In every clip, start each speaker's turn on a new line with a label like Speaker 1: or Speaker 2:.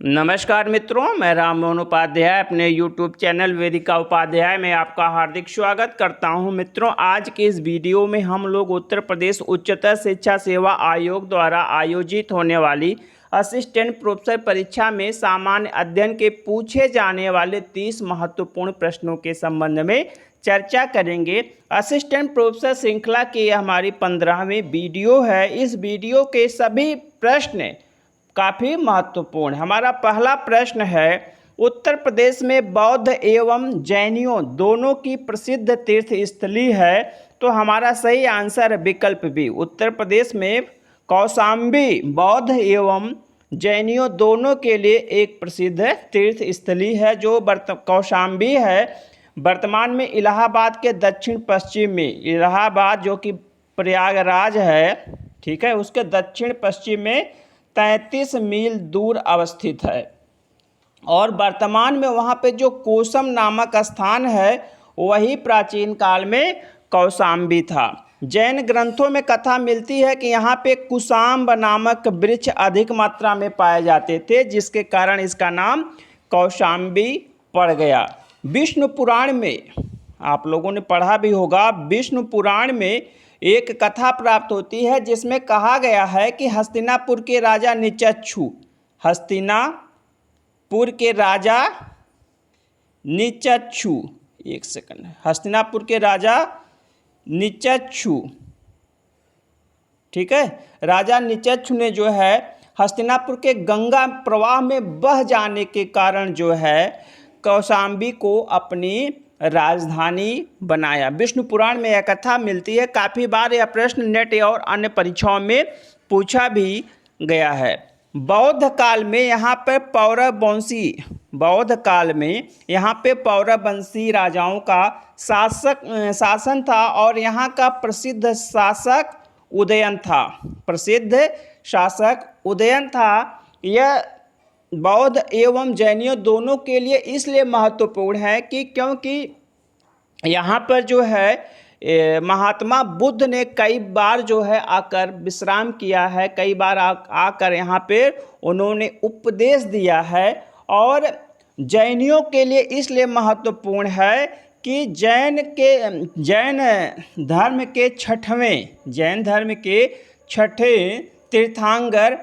Speaker 1: नमस्कार मित्रों, मैं राम मोहन उपाध्याय अपने YouTube चैनल वेदिका उपाध्याय में आपका हार्दिक स्वागत करता हूं। मित्रों, आज के इस वीडियो में हम लोग उत्तर प्रदेश उच्चतर शिक्षा सेवा आयोग द्वारा आयोजित होने वाली असिस्टेंट प्रोफेसर परीक्षा में सामान्य अध्ययन के पूछे जाने वाले 30 महत्वपूर्ण प्रश्नों के संबंध में चर्चा करेंगे। असिस्टेंट प्रोफेसर श्रृंखला की यह हमारी 15वीं वीडियो है। इस वीडियो के सभी प्रश्न काफ़ी महत्वपूर्ण। हमारा पहला प्रश्न है, उत्तर प्रदेश में बौद्ध एवं जैनियों दोनों की प्रसिद्ध तीर्थ स्थली है। तो हमारा सही आंसर विकल्प बी। उत्तर प्रदेश में कौशाम्बी बौद्ध एवं जैनियों दोनों के लिए एक प्रसिद्ध तीर्थ स्थली है। जो कौशाम्बी है वर्तमान में इलाहाबाद के दक्षिण पश्चिम में, इलाहाबाद जो कि प्रयागराज है, ठीक है, उसके दक्षिण पश्चिम में 33 मील दूर अवस्थित है। और वर्तमान में वहाँ पे जो कोसम नामक स्थान है वही प्राचीन काल में कौशाम्बी था। जैन ग्रंथों में कथा मिलती है कि यहाँ पे कुशाम्ब नामक वृक्ष अधिक मात्रा में पाए जाते थे, जिसके कारण इसका नाम कौशाम्बी पड़ गया। विष्णु पुराण में आप लोगों ने पढ़ा भी होगा, विष्णु पुराण में एक कथा प्राप्त होती है जिसमें कहा गया है कि हस्तिनापुर के राजा निचक्षु, हस्तिनापुर के राजा निचक्षु, एक सेकंड, हस्तिनापुर के राजा निचक्षु, ठीक है, राजा निचक्षु ने जो है हस्तिनापुर के गंगा प्रवाह में बह जाने के कारण जो है कौशाम्बी को अपनी राजधानी बनाया। विष्णु पुराण में यह कथा मिलती है। काफ़ी बार यह प्रश्न नेट और अन्य परीक्षाओं में पूछा भी गया है। बौद्ध काल में यहाँ पर पौरववंशी राजाओं का शासन था और यहाँ का प्रसिद्ध शासक उदयन था। यह बौद्ध एवं जैनियों दोनों के लिए इसलिए महत्वपूर्ण है कि क्योंकि यहाँ पर जो है महात्मा बुद्ध ने कई बार जो है आकर विश्राम किया है, कई बार आकर यहाँ पे उन्होंने उपदेश दिया है। और जैनियों के लिए इसलिए महत्वपूर्ण है कि जैन धर्म के छठे तीर्थंकर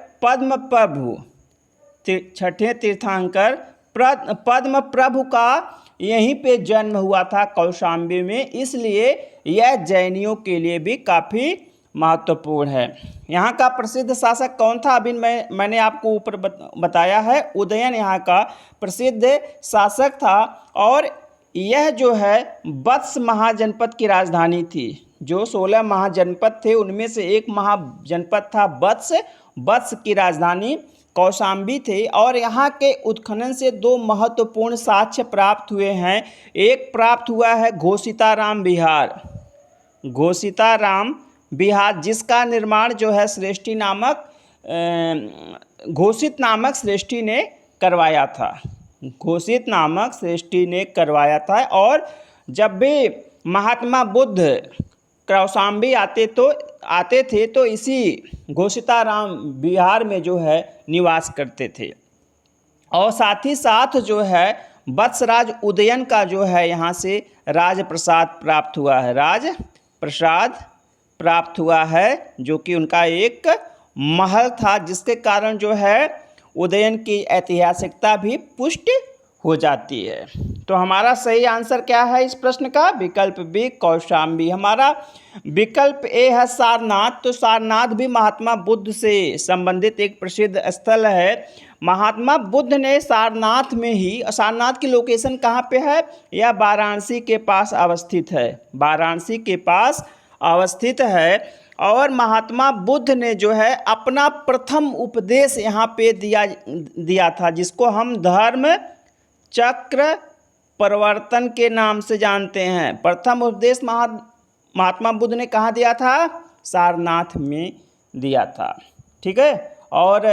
Speaker 1: पद्म प्रभु का यहीं पे जन्म हुआ था कौशाम्बी में, इसलिए यह जैनियों के लिए भी काफ़ी महत्वपूर्ण है। यहाँ का प्रसिद्ध शासक कौन था? अभी मैंने आपको ऊपर बताया है, उदयन यहाँ का प्रसिद्ध शासक था। और यह जो है वत्स महाजनपद की राजधानी थी। जो 16 महाजनपद थे उनमें से एक महाजनपद था वत्स की राजधानी कौशाम्बी थे। और यहाँ के उत्खनन से दो महत्वपूर्ण साक्ष्य प्राप्त हुए हैं। एक प्राप्त हुआ है घोषिताराम बिहार, जिसका निर्माण जो है घोषित नामक श्रेष्ठी ने करवाया था। और जब भी महात्मा बुद्ध कौशाम्बी आते थे तो इसी घोषिताराम बिहार में जो है निवास करते थे। और साथ ही साथ जो है वत्सराज उदयन का जो है यहाँ से राजप्रसाद प्राप्त हुआ है, जो कि उनका एक महल था, जिसके कारण जो है उदयन की ऐतिहासिकता भी पुष्टि हो जाती है। तो हमारा सही आंसर क्या है इस प्रश्न का? विकल्प बी, कौशाम्बी। हमारा विकल्प ए है सारनाथ। तो सारनाथ भी महात्मा बुद्ध से संबंधित एक प्रसिद्ध स्थल है। महात्मा बुद्ध ने सारनाथ की लोकेशन कहाँ पे है? यह वाराणसी के पास अवस्थित है। और महात्मा बुद्ध ने जो है अपना प्रथम उपदेश यहाँ पे दिया था, जिसको हम धर्म चक्र प्रवर्तन के नाम से जानते हैं। प्रथम उपदेश महात्मा बुद्ध ने कहाँ दिया था? सारनाथ में दिया था, ठीक है। और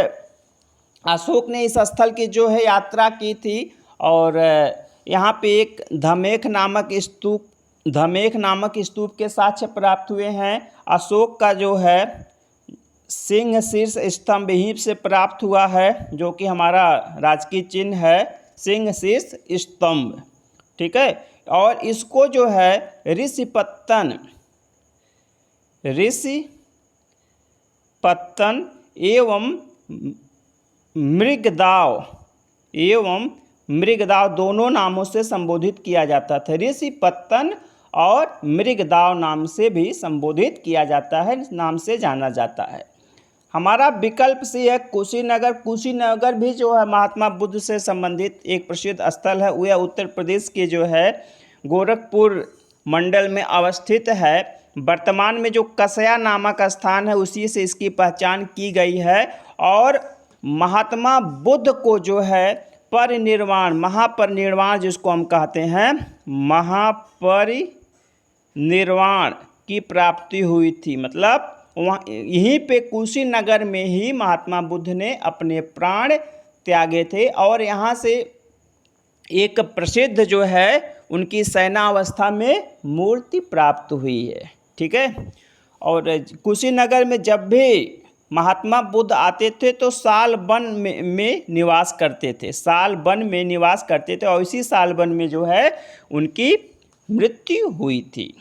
Speaker 1: अशोक ने इस स्थल की जो है यात्रा की थी। और यहाँ पे एक धमेख नामक स्तूप के साक्ष्य प्राप्त हुए हैं। अशोक का जो है सिंह शीर्ष स्तंभ यहीं से प्राप्त हुआ है, जो कि हमारा राजकीय चिन्ह है सिंह शीर्ष स्तंभ। ठीक है, और इसको जो है ऋषिपत्तन एवं मृगदाव दोनों नामों से संबोधित किया जाता था। ऋषिपत्तन और मृगदाव नाम से भी संबोधित किया जाता है, नाम से जाना जाता है। हमारा विकल्प सी है कुशीनगर। कुशीनगर भी जो है महात्मा बुद्ध से संबंधित एक प्रसिद्ध स्थल है। वह उत्तर प्रदेश के जो है गोरखपुर मंडल में अवस्थित है। वर्तमान में जो कसया नामक स्थान है उसी से इसकी पहचान की गई है। और महात्मा बुद्ध को जो है महापरिनिर्वाण जिसको हम कहते हैं, महापरिनिर्वाण की प्राप्ति हुई थी। मतलब वहाँ यहीं पे कुशीनगर में ही महात्मा बुद्ध ने अपने प्राण त्यागे थे। और यहाँ से एक प्रसिद्ध जो है उनकी शयनावस्था में मूर्ति प्राप्त हुई है। ठीक है, और कुशीनगर में जब भी महात्मा बुद्ध आते थे तो साल वन में निवास करते थे, साल वन में निवास करते थे, और इसी साल वन में जो है उनकी मृत्यु हुई थी।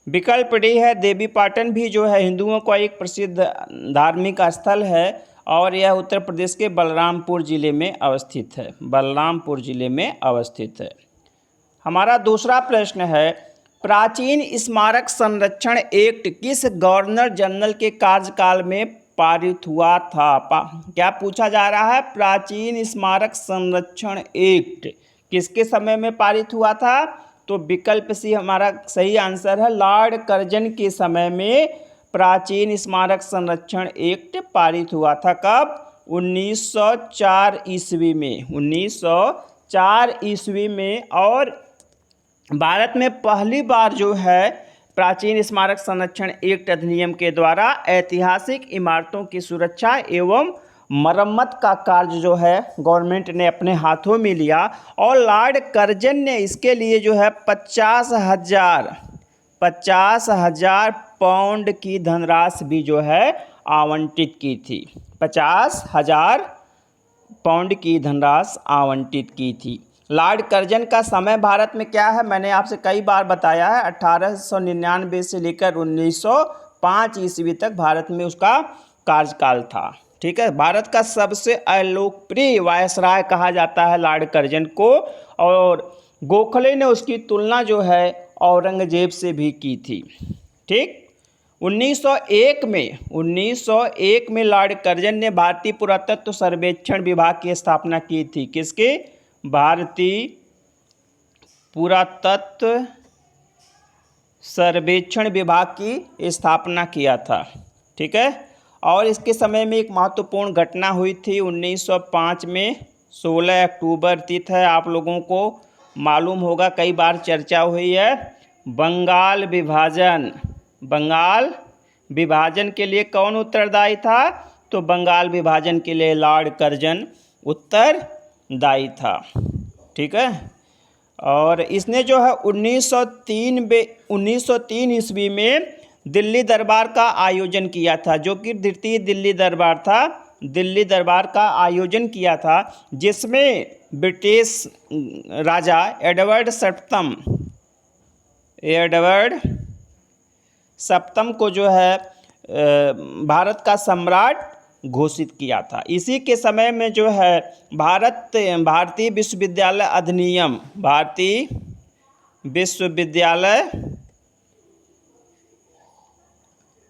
Speaker 1: विकल्प डी है देवीपाटन भी जो है हिंदुओं का एक प्रसिद्ध धार्मिक स्थल है, और यह उत्तर प्रदेश के बलरामपुर जिले में अवस्थित है। बलरामपुर जिले में अवस्थित है। हमारा दूसरा प्रश्न है प्राचीन स्मारक संरक्षण एक्ट किस गवर्नर जनरल के कार्यकाल में पारित हुआ था? क्या पूछा जा रहा है? प्राचीन स्मारक संरक्षण एक्ट किसके समय में पारित हुआ था? तो विकल्प सी हमारा सही आंसर है। लॉर्ड कर्जन के समय में प्राचीन स्मारक संरक्षण एक्ट पारित हुआ था। कब? 1904 ईस्वी में। 1904 ईस्वी में। और भारत में पहली बार जो है प्राचीन स्मारक संरक्षण एक्ट अधिनियम के द्वारा ऐतिहासिक इमारतों की सुरक्षा एवं मरम्मत का कार्य जो है गवर्नमेंट ने अपने हाथों में लिया। और लॉर्ड कर्जन ने इसके लिए जो है 50,000 पाउंड की धनराशि भी जो है आवंटित की थी। 50,000 पाउंड की धनराशि आवंटित की थी। लॉर्ड कर्जन का समय भारत में क्या है? मैंने आपसे कई बार बताया है। 1899 से लेकर 1905 ईस्वी तक भारत में उसका कार्यकाल था। ठीक है, भारत का सबसे अलोकप्रिय वायसराय कहा जाता है लॉर्ड कर्जन को। और गोखले ने उसकी तुलना जो है औरंगजेब से भी की थी। ठीक, 1901 में लॉर्ड कर्जन ने भारतीय पुरातत्व सर्वेक्षण विभाग की स्थापना की थी। किसके? भारतीय पुरातत्व सर्वेक्षण विभाग की स्थापना किया था। ठीक है, और इसके समय में एक महत्वपूर्ण घटना हुई थी 1905 में। 16 अक्टूबर तिथि है, आप लोगों को मालूम होगा, कई बार चर्चा हुई है। बंगाल विभाजन के लिए कौन उत्तरदायी था? तो बंगाल विभाजन के लिए लॉर्ड कर्जन उत्तरदायी था। ठीक है, और इसने जो है 1903 ईस्वी में दिल्ली दरबार का आयोजन किया था, जो कि द्वितीय दिल्ली दरबार था। दिल्ली दरबार का आयोजन किया था जिसमें ब्रिटिश राजा एडवर्ड सप्तम को जो है भारत का सम्राट घोषित किया था। इसी के समय में जो है भारतीय विश्वविद्यालय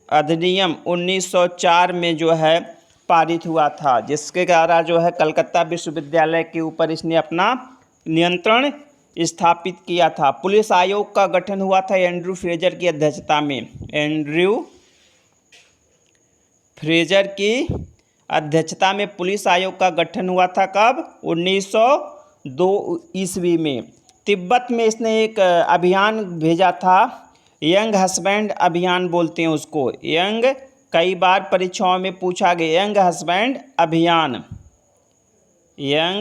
Speaker 1: अधिनियम 1904 में जो है पारित हुआ था, जिसके द्वारा जो है कलकत्ता विश्वविद्यालय के ऊपर इसने अपना नियंत्रण स्थापित किया था। पुलिस आयोग का गठन हुआ था एंड्रू फ्रेजर की अध्यक्षता में। एंड्रू फ्रेजर की अध्यक्षता में पुलिस आयोग का गठन हुआ था। कब? 1902 ईस्वी में। तिब्बत में इसने एक अभियान भेजा था, यंग हस्बैंड अभियान बोलते हैं उसको। कई बार परीक्षाओं में पूछा गया यंग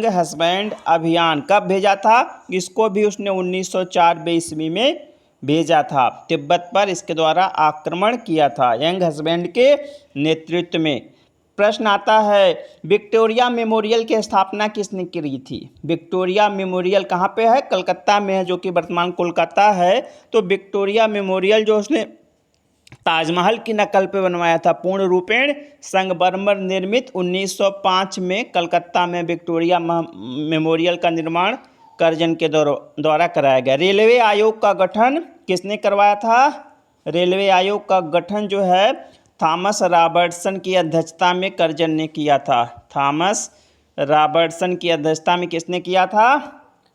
Speaker 1: हस्बैंड अभियान कब भेजा था? इसको भी उसने 1904 ईस्वी में भेजा था तिब्बत पर, इसके द्वारा आक्रमण किया था यंग हस्बैंड के नेतृत्व में। प्रश्न आता है विक्टोरिया मेमोरियल की स्थापना किसने की थी? विक्टोरिया मेमोरियल कहाँ पे है? कलकत्ता में है, जो कि वर्तमान कोलकाता है। तो विक्टोरिया मेमोरियल जो उसने ताजमहल की नकल पे बनवाया था, पूर्ण रूपेण संगमरमर निर्मित 1905 में कलकत्ता में विक्टोरिया मेमोरियल का निर्माण कर्जन के द्वारा कराया गया। रेलवे आयोग का गठन किसने करवाया था? रेलवे आयोग का गठन जो है थॉमस रॉबर्टसन की अध्यक्षता में कर्जन ने किया था। थॉमस रॉबर्टसन की अध्यक्षता में किसने किया था?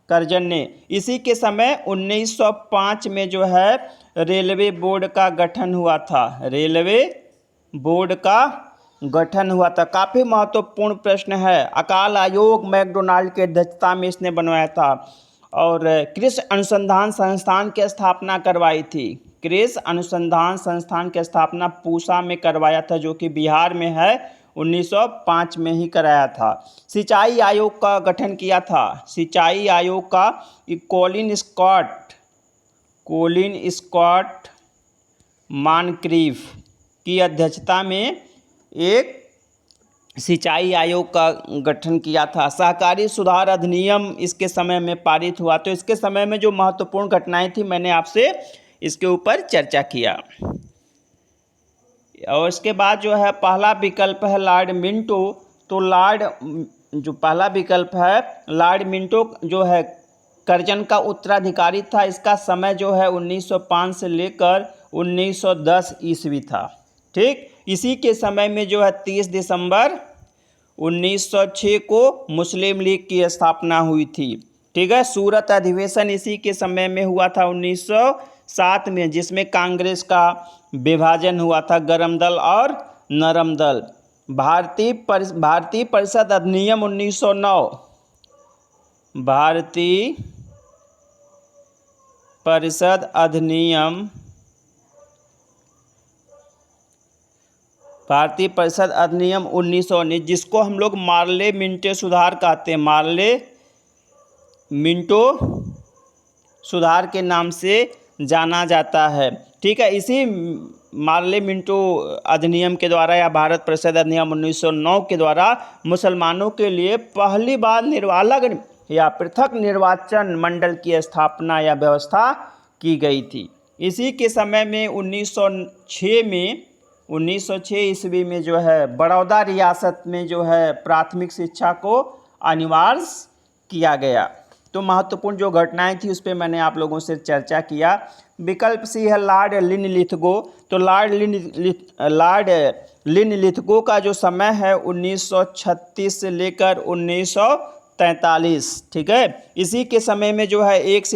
Speaker 1: कर्जन ने। इसी के समय 1905 में जो है रेलवे बोर्ड का गठन हुआ था। रेलवे बोर्ड का गठन हुआ था। काफ़ी महत्वपूर्ण प्रश्न है। अकाल आयोग मैकडोनाल्ड की अध्यक्षता में इसने बनवाया था। और कृषि अनुसंधान संस्थान की स्थापना करवाई थी। कृषि अनुसंधान संस्थान की स्थापना पूसा में करवाया था, जो कि बिहार में है, 1905 में ही कराया था। सिंचाई आयोग का गठन किया था। सिंचाई आयोग का कॉलिन स्कॉट मॉनक्रीफ की अध्यक्षता में एक सिंचाई आयोग का गठन किया था। सहकारी सुधार अधिनियम इसके समय में पारित हुआ। तो इसके समय में जो महत्वपूर्ण घटनाएं थी मैंने आपसे इसके ऊपर चर्चा किया। और इसके बाद जो है पहला विकल्प है लॉर्ड मिंटो। तो जो पहला विकल्प है लॉर्ड मिंटो जो है कर्जन का उत्तराधिकारी था। इसका समय जो है 1905 से लेकर 1910 ईस्वी था। ठीक, इसी के समय में जो है 30 दिसंबर 1906 को मुस्लिम लीग की स्थापना हुई थी। ठीक है, सूरत अधिवेशन इसी के समय में हुआ था 1907 में, जिसमें कांग्रेस का विभाजन हुआ था, गरम दल और नरम दल। भारतीय परिषद अधिनियम 1909। भारतीय परिषद अधिनियम 1919, जिसको हम लोग मार्ले मिंटो सुधार कहते हैं, मार्ले मिंटो सुधार के नाम से जाना जाता है। ठीक है, इसी मार्ले मिंटो अधिनियम के द्वारा या भारत परिषद अधिनियम 1909 के द्वारा मुसलमानों के लिए पहली बार अलग या पृथक निर्वाचन मंडल की स्थापना या व्यवस्था की गई थी। इसी के समय में 1906 ईस्वी में जो है बड़ौदा रियासत में जो है प्राथमिक शिक्षा को अनिवार्य किया गया। तो महत्वपूर्ण जो घटनाएं थी उस पर मैंने आप लोगों से चर्चा किया। विकल्प सी है लॉर्ड लिनलिथगो। तो लॉर्ड लिनलिथगो का जो समय है 1936 से लेकर 1943। ठीक है, इसी के समय में जो है 1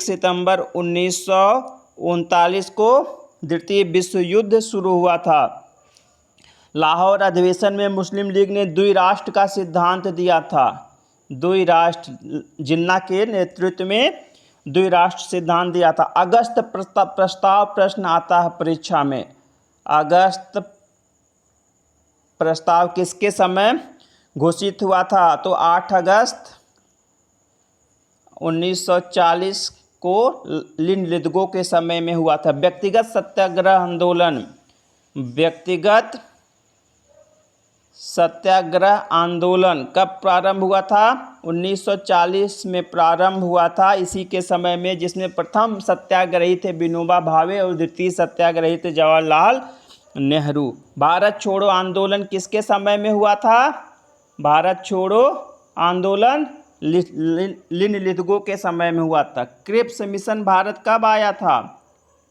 Speaker 1: सितंबर 1939 को द्वितीय विश्व युद्ध शुरू हुआ था। लाहौर अधिवेशन में मुस्लिम लीग ने द्विराष्ट्र का सिद्धांत दिया था। जिन्ना के नेतृत्व में द्विराष्ट्र सिद्धांत दिया था। अगस्त प्रस्ताव प्रश्न आता है परीक्षा में। अगस्त प्रस्ताव किसके समय घोषित हुआ था? तो 8 अगस्त 1940 को लिनलिथगो के समय में हुआ था। व्यक्तिगत सत्याग्रह आंदोलन कब प्रारंभ हुआ था? 1940 में प्रारंभ हुआ था। इसी के समय में जिसमें प्रथम सत्याग्रही थे विनोबा भावे और द्वितीय सत्याग्रही थे जवाहरलाल नेहरू। भारत छोड़ो आंदोलन किसके समय में हुआ था? भारत छोड़ो आंदोलन लिनलिथगो के समय में हुआ था। क्रिप्स मिशन भारत कब आया था?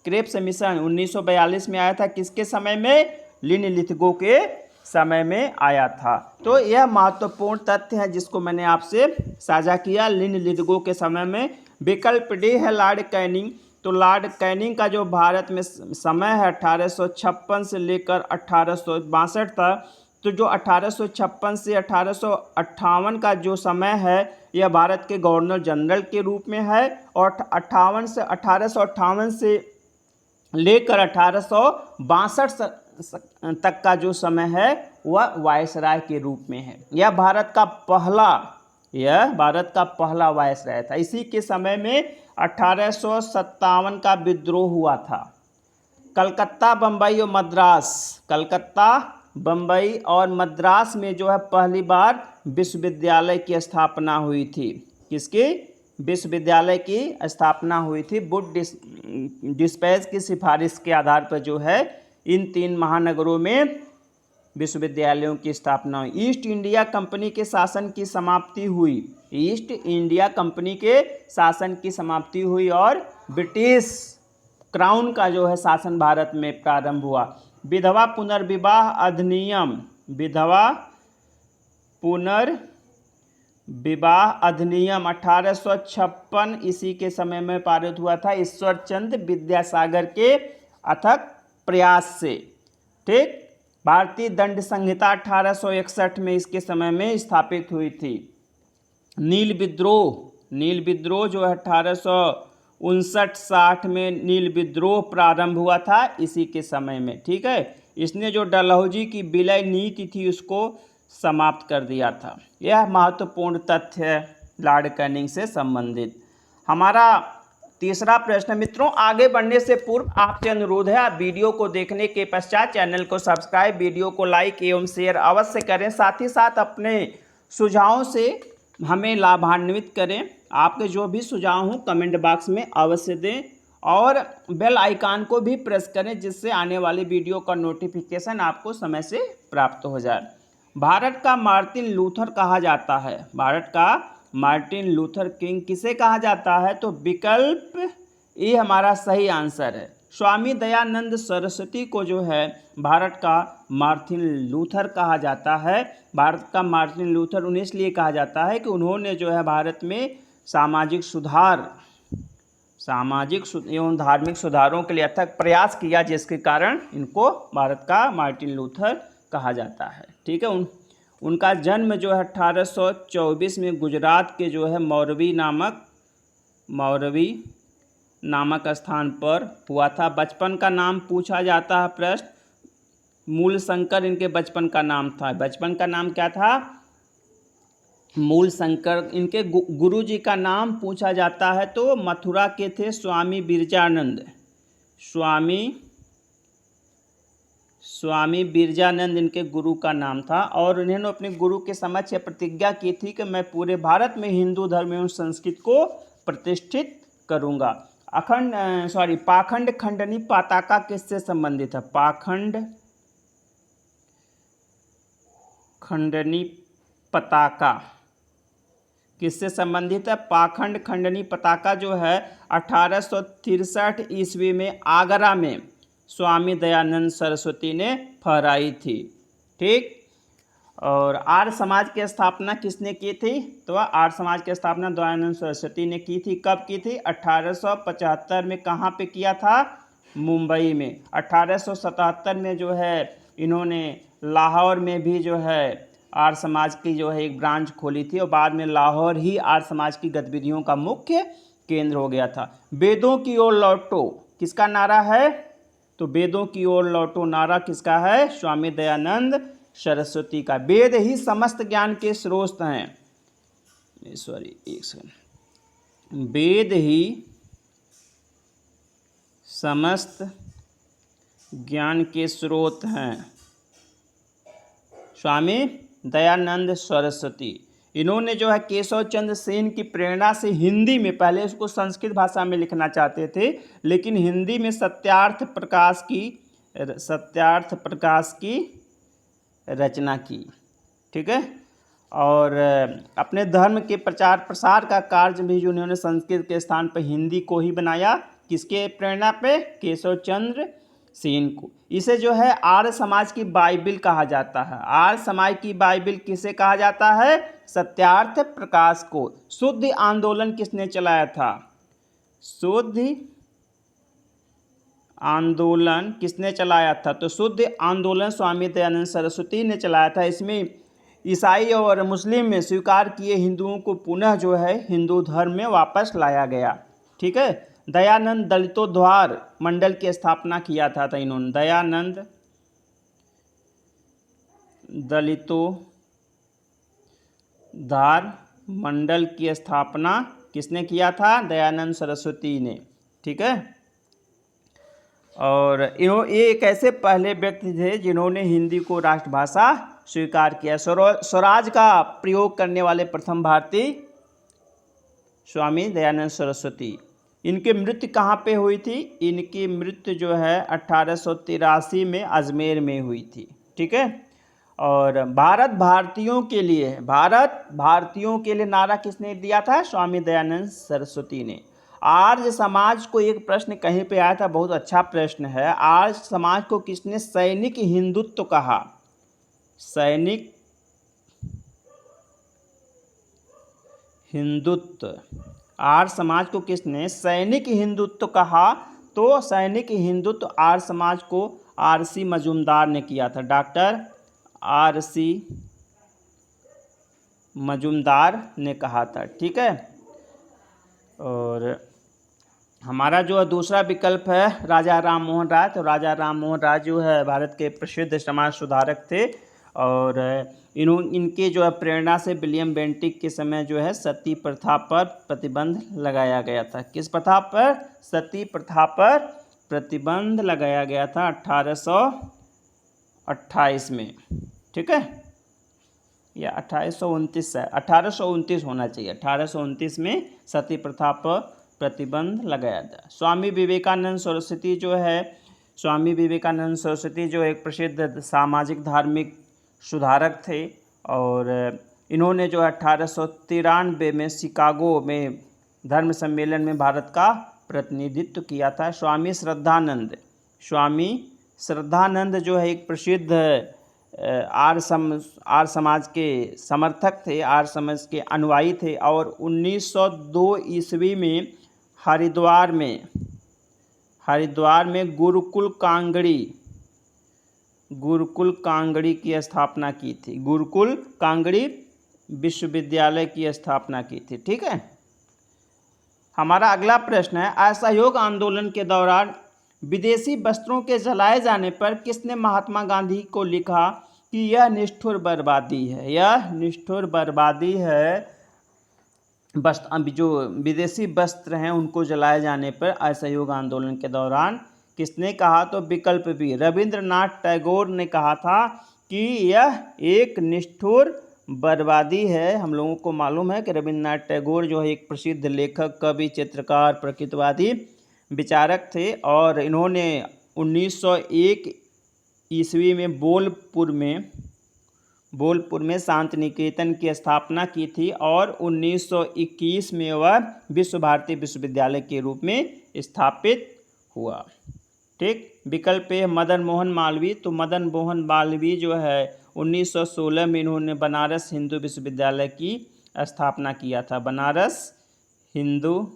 Speaker 1: क्रिप्स मिशन 1942 में आया था। किसके समय में? लिनलिथगो के समय में आया था। तो यह महत्वपूर्ण तथ्य है जिसको मैंने आपसे साझा किया लिनलिथगो के समय में। विकल्प डी है लॉर्ड कैनिंग। तो लॉर्ड कैनिंग का जो भारत में समय है 1856 से लेकर 1862 तक। तो जो 1856 से 1858 का जो समय है यह भारत के गवर्नर जनरल के रूप में है। और 1858 से लेकर 1862 तक का जो समय है वह वायसराय के रूप में है। यह भारत का पहला यह भारत का पहला वायसराय था। इसी के समय में 1857 का विद्रोह हुआ था। कलकत्ता, बम्बई और मद्रास, कलकत्ता, बम्बई और मद्रास में जो है पहली बार विश्वविद्यालय की स्थापना हुई थी। किसकी? विश्वविद्यालय की स्थापना हुई थी। वुड डिस्पैच की सिफारिश के आधार पर जो है इन 3 महानगरों में विश्वविद्यालयों की स्थापना हुई। ईस्ट इंडिया कंपनी के शासन की समाप्ति हुई। ईस्ट इंडिया कंपनी के शासन की समाप्ति हुई और ब्रिटिश क्राउन का जो है शासन भारत में प्रारंभ हुआ। विधवा पुनर्विवाह अधिनियम, विधवा पुनर्विवाह अधिनियम 1856 इसी के समय में पारित हुआ था, ईश्वरचंद विद्यासागर के अथक प्रयास से। ठीक। भारतीय दंड संहिता 1861 में इसके समय में स्थापित हुई थी। नील विद्रोह जो है 1859-60 में नील विद्रोह प्रारंभ हुआ था इसी के समय में। ठीक है। इसने जो डलहौजी की विलय नीति थी उसको समाप्त कर दिया था। यह महत्वपूर्ण तथ्य है लॉर्ड कैनिंग से संबंधित। हमारा तीसरा प्रश्न मित्रों, आगे बढ़ने से पूर्व आपसे अनुरोध है आप वीडियो को देखने के पश्चात चैनल को सब्सक्राइब, वीडियो को लाइक एवं शेयर अवश्य करें। साथ ही साथ अपने सुझावों से हमें लाभान्वित करें। आपके जो भी सुझाव हों कमेंट बॉक्स में अवश्य दें और बेल आइकन को भी प्रेस करें जिससे आने वाली वीडियो का नोटिफिकेशन आपको समय से प्राप्त हो जाए। भारत का मार्टिन लूथर कहा जाता है। भारत का मार्टिन लूथर किंग किसे कहा जाता है? तो विकल्प ए हमारा सही आंसर है। स्वामी दयानंद सरस्वती को जो है भारत का मार्टिन लूथर कहा जाता है। भारत का मार्टिन लूथर उन्हें इसलिए कहा जाता है कि उन्होंने जो है भारत में सामाजिक एवं धार्मिक सुधारों के लिए अथक प्रयास किया, जिसके कारण इनको भारत का मार्टिन लूथर कहा जाता है। ठीक है। उनका जन्म जो है 1824 में गुजरात के जो है मौरवी नामक स्थान पर हुआ था। बचपन का नाम पूछा जाता है प्रश्न। मूल शंकर इनके बचपन का नाम था। बचपन का नाम क्या था? मूल शंकर। इनके गुरुजी का नाम पूछा जाता है तो मथुरा के थे स्वामी बिरजानंद। स्वामी बिरजानंद इनके गुरु का नाम था और इन्होंने अपने गुरु के समक्ष प्रतिज्ञा की थी कि मैं पूरे भारत में हिंदू धर्म एवं संस्कृति को प्रतिष्ठित करूंगा। पाखंड खंडनी पताका किससे संबंधित है? पाखंड खंडनी पताका किससे संबंधित है? पाखंड खंडनी पताका जो है 1863 ईस्वी में आगरा में स्वामी दयानंद सरस्वती ने फहराई थी। ठीक। और आर्य समाज की स्थापना किसने की थी? तो आर्य समाज की स्थापना दयानंद सरस्वती ने की थी। कब की थी? 1875 में। कहाँ पे किया था? मुंबई में। 1877 में जो है इन्होंने लाहौर में भी जो है आर्य समाज की जो है एक ब्रांच खोली थी और बाद में लाहौर ही आर्य समाज की गतिविधियों का मुख्य केंद्र हो गया था। वेदों की ओर लौटो किसका नारा है? तो वेदों की ओर लौटो नारा किसका है? स्वामी दयानंद सरस्वती का। वेद ही समस्त ज्ञान के स्रोत हैं। वेद ही समस्त ज्ञान के स्रोत हैं। स्वामी दयानंद सरस्वती। इन्होंने जो है केशव चंद्र सेन की प्रेरणा से हिंदी में, पहले उसको संस्कृत भाषा में लिखना चाहते थे लेकिन हिंदी में सत्यार्थ प्रकाश की रचना की। ठीक है। और अपने धर्म के प्रचार प्रसार का कार्य भी जो उन्होंने संस्कृत के स्थान पर हिंदी को ही बनाया। किसके प्रेरणा पे? केशव चंद्र सेन को। इसे जो है आर्य समाज की बाइबिल कहा जाता है। आर्य समाज की बाइबिल किसे कहा जाता है? सत्यार्थ प्रकाश को। शुद्ध आंदोलन किसने चलाया था? शुद्ध आंदोलन किसने चलाया था? तो शुद्ध आंदोलन स्वामी दयानंद सरस्वती ने चलाया था। इसमें ईसाई और मुस्लिम में स्वीकार किए हिंदुओं को पुनः जो है हिंदू धर्म में वापस लाया गया। ठीक है। दयानंद दलितोद्धार मंडल की स्थापना किया था इन्होंने। दयानंद दलितोद्धार मंडल की स्थापना किसने किया था? दयानंद सरस्वती ने। ठीक है। और ये एक ऐसे पहले व्यक्ति थे जिन्होंने हिंदी को राष्ट्रभाषा स्वीकार किया। स्वराज का प्रयोग करने वाले प्रथम भारतीय स्वामी दयानंद सरस्वती। इनकी मृत्यु कहाँ पे हुई थी? इनकी मृत्यु जो है 1883 में अजमेर में हुई थी। ठीक है। और भारत भारतीयों के लिए नारा किसने दिया था? स्वामी दयानंद सरस्वती ने। आर्य समाज को एक प्रश्न कहीं पे आया था, बहुत अच्छा प्रश्न है। आर्य समाज को किसने सैनिक हिंदुत्व कहा? सैनिक हिंदुत्व। आर्य समाज को किसने सैनिक हिंदुत्व कहा? तो सैनिक हिंदुत्व आर्य समाज को आरसी मजूमदार ने किया था। डॉक्टर आरसी मजूमदार ने कहा था। ठीक है। और हमारा जो दूसरा विकल्प है राजा राम मोहन राय। तो राजा राम मोहन राय जो है भारत के प्रसिद्ध समाज सुधारक थे, और इनके जो है प्रेरणा से विलियम बेंटिक के समय जो है सती प्रथा पर प्रतिबंध लगाया गया था। किस प्रथा पर? सती प्रथा पर प्रतिबंध लगाया गया था 1828 में। ठीक है, या 1829 है, 1829 होना चाहिए। 1829 में सती प्रथा पर प्रतिबंध लगाया था। स्वामी विवेकानंद सरस्वती जो एक प्रसिद्ध सामाजिक धार्मिक सुधारक थे, और इन्होंने जो 1893 में शिकागो में धर्म सम्मेलन में भारत का प्रतिनिधित्व किया था। स्वामी श्रद्धानंद जो है एक प्रसिद्ध आर्य समाज के समर्थक थे, आर्य समाज के अनुयायी थे, और 1902 ईस्वी में हरिद्वार में गुरुकुल कांगड़ी की स्थापना की थी। गुरुकुल कांगड़ी विश्वविद्यालय की स्थापना की थी। ठीक है। हमारा अगला प्रश्न है, असहयोग आंदोलन के दौरान विदेशी वस्त्रों के जलाए जाने पर किसने महात्मा गांधी को लिखा कि यह निष्ठुर बर्बादी है? यह निष्ठुर बर्बादी है। जो विदेशी वस्त्र हैं उनको जलाए जाने पर असहयोग आंदोलन के दौरान किसने कहा? तो विकल्प बी, रविंद्रनाथ टैगोर ने कहा था कि यह एक निष्ठुर बर्बादी है। हम लोगों को मालूम है कि रविंद्रनाथ टैगोर जो है एक प्रसिद्ध लेखक, कवि, चित्रकार, प्रकृतिवादी विचारक थे, और इन्होंने 1901 ईस्वी में बोलपुर में शांति निकेतन की स्थापना की थी, और 1921 में वह विश्व भारती विश्वविद्यालय के रूप में स्थापित हुआ। ठीक। विकल्प ए मदन मोहन मालवीय। तो मदन मोहन मालवीय जो है 1916 में इन्होंने बनारस हिंदू विश्वविद्यालय की स्थापना किया था। बनारस हिंदू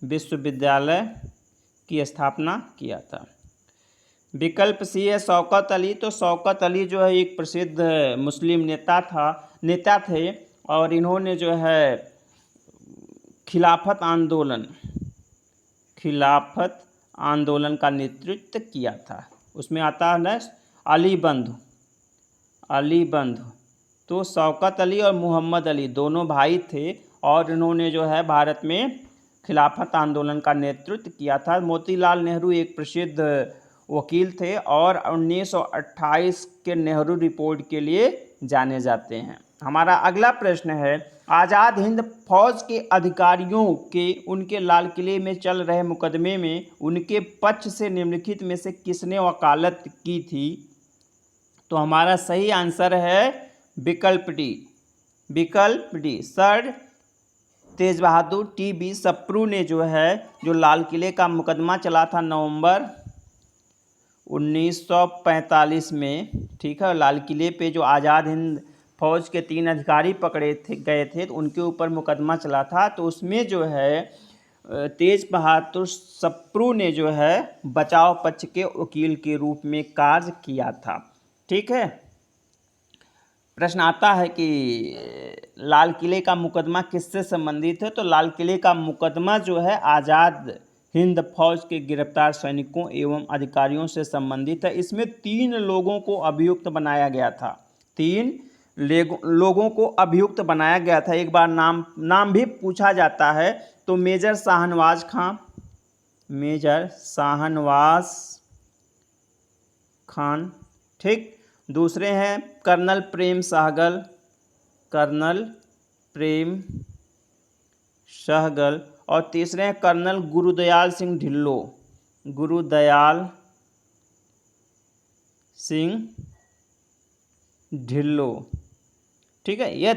Speaker 1: विश्वविद्यालय की स्थापना किया था। विकल्प सी है शौकत अली। तो शौकत अली जो है एक प्रसिद्ध मुस्लिम नेता थे, और इन्होंने जो है खिलाफत आंदोलन का नेतृत्व किया था। उसमें आता है अली बंधु। तो शौकत अली और मोहम्मद अली दोनों भाई थे, और इन्होंने जो है भारत में खिलाफत आंदोलन का नेतृत्व किया था। मोतीलाल नेहरू एक प्रसिद्ध वकील थे, और 1928 के नेहरू रिपोर्ट के लिए जाने जाते हैं। हमारा अगला प्रश्न है, आज़ाद हिंद फौज के अधिकारियों के उनके लाल किले में चल रहे मुकदमे में उनके पक्ष से निम्नलिखित में से किसने वकालत की थी? तो हमारा सही आंसर है विकल्प डी सर तेज बहादुर टी.बी. सप्रू ने जो लाल किले का मुकदमा चला था नवंबर 1945 में। ठीक है। लाल किले पे जो आज़ाद हिंद फौज के 3 अधिकारी गए थे, तो उनके ऊपर मुकदमा चला था। तो उसमें जो है तेज बहादुर सप्रू ने जो है बचाव पक्ष के वकील के रूप में कार्य किया था। ठीक है। प्रश्न आता है कि लाल किले का मुकदमा किससे संबंधित है? तो लाल किले का मुकदमा जो है आज़ाद हिंद फौज के गिरफ्तार सैनिकों एवं अधिकारियों से संबंधित है। इसमें 3 लोगों को अभियुक्त बनाया गया था। 3 लोगों को अभियुक्त बनाया गया था। एक बार नाम भी पूछा जाता है। तो मेजर शाहनवाज खां, मेजर शाहनवाज खान, ठीक। दूसरे हैं कर्नल प्रेम सहगल, कर्नल प्रेम सहगल। और तीसरे हैं कर्नल गुरुदयाल सिंह ढिल्लो, गुरुदयाल सिंह ढिल्लो, ठीक है। यह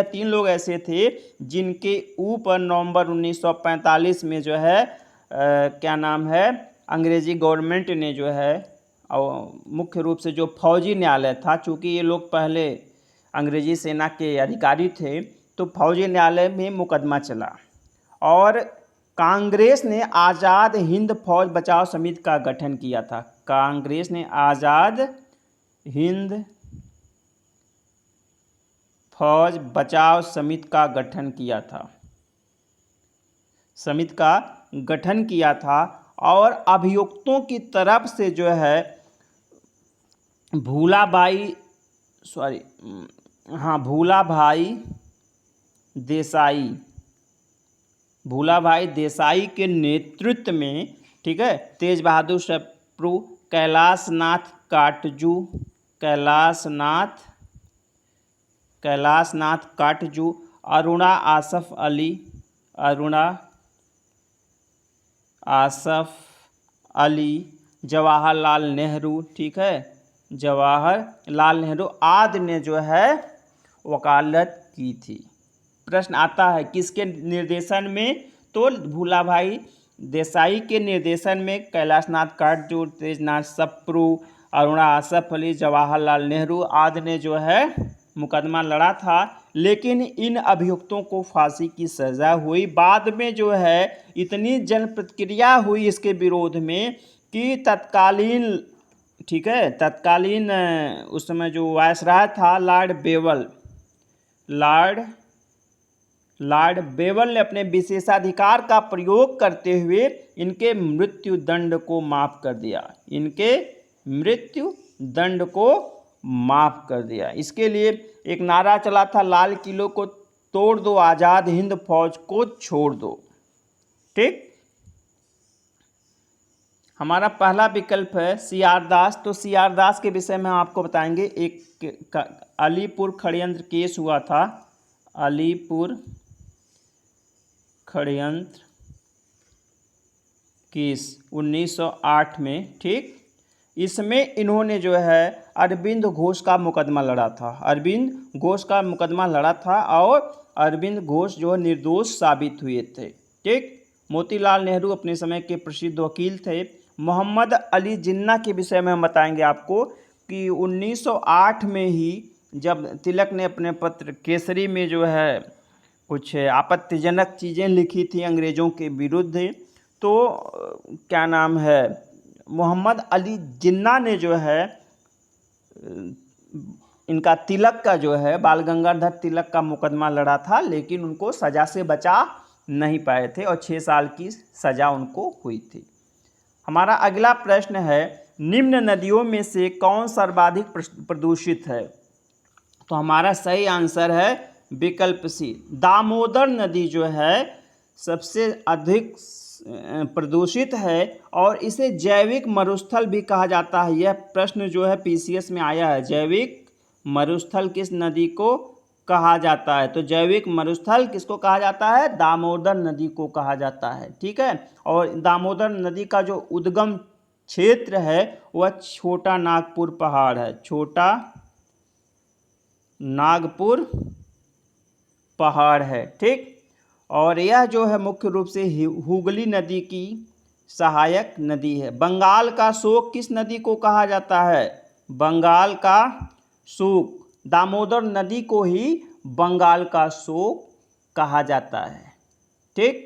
Speaker 1: तीन लोग ऐसे थे जिनके ऊपर नवंबर 1945 में जो है क्या नाम है, अंग्रेजी गवर्नमेंट ने जो है मुख्य रूप से जो फौजी न्यायालय था, चूँकि ये लोग पहले अंग्रेजी सेना के अधिकारी थे, तो फौजी न्यायालय में मुकदमा चला और कांग्रेस ने आज़ाद हिंद फौज बचाव समिति का गठन किया था। कांग्रेस ने आज़ाद हिंद फौज बचाव समिति का गठन किया था, समिति का गठन किया था। और अभियुक्तों की तरफ से जो है भूलाभाई देसाई के नेतृत्व में, ठीक है, तेज बहादुर सप्रू, कैलाशनाथ काटजू, अरुणा आसफ अली, जवाहरलाल नेहरू, ठीक है, जवाहरलाल नेहरू आदि ने जो है वकालत की थी। प्रश्न आता है किसके निर्देशन में, तो भूलाभाई देसाई के निर्देशन में कैलाशनाथ काटजू, तेजनाथ सप्रू, अरुणा आसफ अली, जवाहरलाल नेहरू आदि ने जो है मुकदमा लड़ा था। लेकिन इन अभियुक्तों को फांसी की सज़ा हुई। बाद में जो है इतनी जन प्रतिक्रिया हुई इसके विरोध में कि तत्कालीन, ठीक है, तत्कालीन उस समय जो वायसराय था लॉर्ड बेवल ने अपने विशेषाधिकार का प्रयोग करते हुए इनके मृत्यु दंड को माफ़ कर दिया। इसके लिए एक नारा चला था, लाल किले को तोड़ दो, आज़ाद हिंद फौज को छोड़ दो, ठीक। हमारा पहला विकल्प है सीआर दास। तो सीआर दास के विषय में आपको बताएंगे। एक अलीपुर षड्यंत्र केस हुआ था, अलीपुर षड्यंत्र केस 1908 में, ठीक। इसमें इन्होंने जो है अरविंद घोष का मुकदमा लड़ा था, और अरविंद घोष जो निर्दोष साबित हुए थे, ठीक। मोतीलाल नेहरू अपने समय के प्रसिद्ध वकील थे। मोहम्मद अली जिन्ना के विषय में हम बताएंगे आपको कि 1908 में ही जब तिलक ने अपने पत्र केसरी में जो है कुछ आपत्तिजनक चीज़ें लिखी थी अंग्रेज़ों के विरुद्ध, तो क्या नाम है, मोहम्मद अली जिन्ना ने जो है इनका तिलक का जो है बाल गंगाधर तिलक का मुकदमा लड़ा था, लेकिन उनको सज़ा से बचा नहीं पाए थे और 6 साल की सज़ा उनको हुई थी। हमारा अगला प्रश्न है, निम्न नदियों में से कौन सर्वाधिक प्रदूषित है। तो हमारा सही आंसर है विकल्प सी, दामोदर नदी जो है सबसे अधिक प्रदूषित है और इसे जैविक मरुस्थल भी कहा जाता है। यह प्रश्न जो है पीसीएस में आया है, जैविक मरुस्थल किस नदी को कहा जाता है। तो जैविक मरुस्थल किसको कहा जाता है, दामोदर नदी को कहा जाता है, ठीक है। और दामोदर नदी का जो उद्गम क्षेत्र है वह छोटा नागपुर पहाड़ है, छोटा नागपुर पहाड़ है, ठीक। और यह जो है मुख्य रूप से हुगली नदी की सहायक नदी है। बंगाल का शोक किस नदी को कहा जाता है, बंगाल का शोक, दामोदर नदी को ही बंगाल का शोक कहा जाता है, ठीक।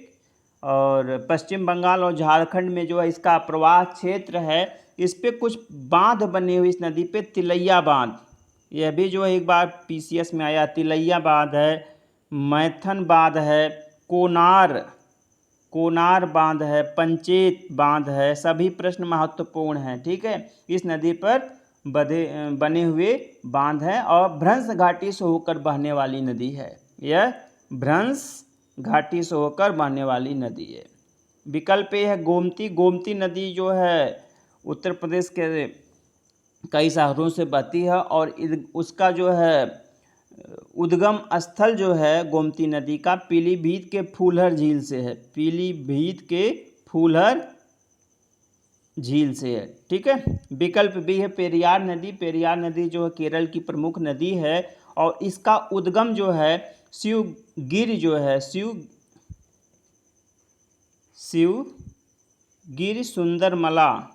Speaker 1: और पश्चिम बंगाल और झारखंड में जो है इसका प्रवाह क्षेत्र है, इस पे कुछ बांध बने हुए इस नदी पे, तिलैया बांध, यह भी जो है एक बार पीसीएस में आया। तिलैया बांध है, मैथन बांध है, कोनार बांध है, पंचेत बांध है, सभी प्रश्न महत्वपूर्ण हैं, ठीक है। इस नदी पर बने हुए बांध है और भ्रंश घाटी से होकर बहने वाली नदी है। यह भ्रंश घाटी से होकर बहने वाली नदी है। विकल्प ए है गोमती। गोमती नदी जो है उत्तर प्रदेश के कई शहरों से बहती है और उसका जो है उद्गम स्थल जो है गोमती नदी का पीलीभीत के फूलहर झील से है। पीलीभीत के फूलहर झील से है। ठीक है। विकल्प बी है पेरियार नदी। पेरियार नदी जो है केरल की प्रमुख नदी है और इसका उद्गम जो है शिवगिरी जो है शिवगिरी सुंदरमला